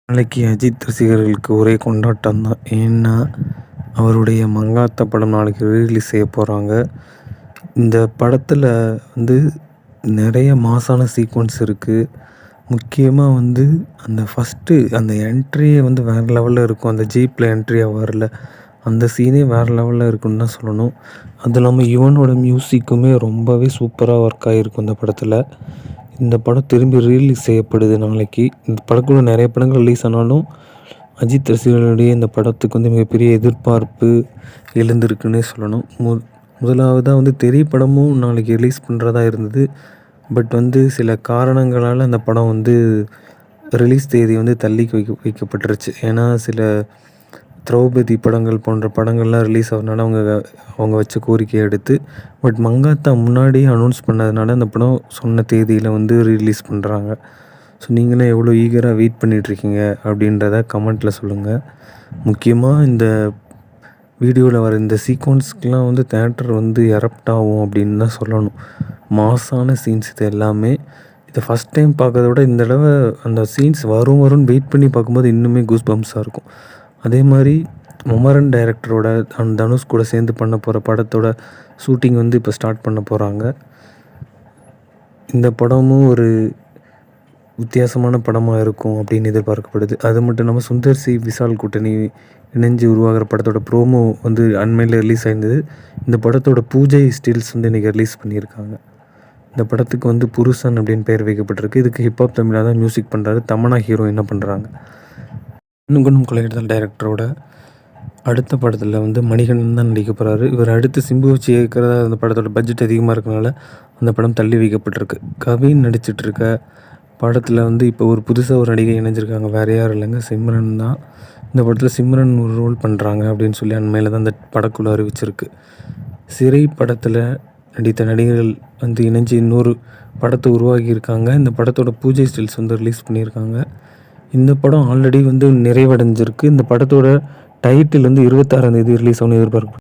நாளைக்கு அஜித் ரசிகர்களுக்கு ஒரே கொண்டாட்டம் தான். ஏன்னா, அவருடைய மங்காத்தா படம் நாளைக்கு ரிலீஸ் செய்ய போகிறாங்க. இந்த படத்தில் வந்து நிறைய மாசான சீக்வன்ஸ் இருக்குது. முக்கியமாக வந்து அந்த ஃபஸ்ட்டு அந்த என்ட்ரியே வந்து வேறு லெவலில் இருக்கும். அந்த ஜீப்பில் என்ட்ரி ஆவார்ல, அந்த சீனே வேறு லெவலில் இருக்குன்னு தான் சொல்லணும். அது இல்லாமல் யுவனோட மியூசிக்குமே ரொம்பவே சூப்பராக ஒர்க் ஆகிருக்கும் இந்த படத்தில். இந்த படம் திரும்பி ரிலீஸ் செய்யப்படுது நாளைக்கு. இந்த படக்குள்ள நிறைய படங்கள் ரிலீஸ் ஆனாலும் அஜித் ரசிகர்களிடையே இந்த படத்துக்கு வந்து மிகப்பெரிய எதிர்பார்ப்பு எழுந்திருக்குன்னே சொல்லணும். முதலாவதாக வந்து தெறி படமும் நாளைக்கு ரிலீஸ் பண்ணுறதா இருந்தது. பட் வந்து சில காரணங்களால் அந்த படம் வந்து ரிலீஸ் தேதி வந்து தள்ளி வைக்கப்பட்டுருச்சு. ஏன்னா சில திரௌபதி படங்கள் போன்ற படங்கள்லாம் ரிலீஸ் ஆகிறதுனால அவங்க வச்ச கோரிக்கையை எடுத்து, பட் மங்காத்தா முன்னாடியே அனௌன்ஸ் பண்ணதுனால அந்த படம் சொன்ன தேதியில் வந்து ரிலீஸ் பண்ணுறாங்க. ஸோ நீங்களே எவ்வளோ ஈகராக வெயிட் பண்ணிகிட்ருக்கீங்க அப்படின்றத கமெண்ட்டில் சொல்லுங்கள். முக்கியமாக இந்த வீடியோவில் வர இந்த சீக்வன்ஸ்க்கெலாம் வந்து தேட்டர் வந்து எரப்ட் ஆகும் அப்படின்னு தான் சொல்லணும். மாஸான சீன்ஸ் இது எல்லாமே. இதை ஃபஸ்ட் டைம் பார்க்கறத விட இந்த தடவை அந்த சீன்ஸ் வரும்னு வெயிட் பண்ணி பார்க்கும்போது இன்னுமே கூஸ் பம்ப்ஸாக இருக்கும். அதே மாதிரி மொமரன் டைரக்டரோட தனுஷ் கூட சேர்ந்து பண்ண போகிற படத்தோட ஷூட்டிங் வந்து இப்போ ஸ்டார்ட் பண்ண போகிறாங்க. இந்த படமும் ஒரு வித்தியாசமான படமாக இருக்கும் அப்படின்னு எதிர்பார்க்கப்படுது. அது மட்டும் இல்லாமல் சுந்தர் சி விஷால் கூட்டணி இணைஞ்சு உருவாகிற படத்தோட ப்ரோமோ வந்து அண்மையில் ரிலீஸ் ஆயிருந்தது. இந்த படத்தோட பூஜை ஸ்டில்ஸ் வந்து இன்றைக்கி ரிலீஸ் பண்ணியிருக்காங்க. இந்த படத்துக்கு வந்து புருஷன் அப்படின்னு பெயர் வைக்கப்பட்டிருக்கு. இதுக்கு ஹிப்ஹாப் தமிழாக தான் மியூசிக் பண்ணுறாரு. தமன்னா ஹீரோ என்ன பண்ணுறாங்க. இன்னும் கொலையிடுதல் டைரக்டரோட அடுத்த படத்தில் வந்து மணிகண்டன் தான் நடிக்க போகிறாரு. இவர் அடுத்து சிம்பு வச்சு இயக்கிறதா அந்த படத்தோட பட்ஜெட் அதிகமாக இருக்கனால அந்த படம் தள்ளி வைக்கப்பட்டிருக்கு. கவின் நடிச்சிட்ருக்க படத்தில் வந்து இப்போ ஒரு புதுசாக ஒரு நடிகை இணைஞ்சிருக்காங்க. வேறு யாரும் இல்லைங்க, சிம்ரன் தான். இந்த படத்தில் சிம்ரன் ஒரு ரோல் பண்ணுறாங்க அப்படின்னு சொல்லி அண்மையில் தான் அந்த படக்குழு அறிவிச்சிருக்கு. சிறை படத்தில் நடித்த நடிகர்கள் வந்து இணைஞ்சு இன்னொரு படத்தை உருவாக்கியிருக்காங்க. இந்த படத்தோட பூஜை ஸ்டில்ஸ் வந்து ரிலீஸ் பண்ணியிருக்காங்க. இந்த படம் ஆல்ரெடி வந்து நிறைவடைஞ்சிருக்கு. இந்த படத்தோட டைட்டில் வந்து 26ஆம் தேதி ரிலீஸ் ஆகணும்னு எதிர்பார்க்கப்படுது.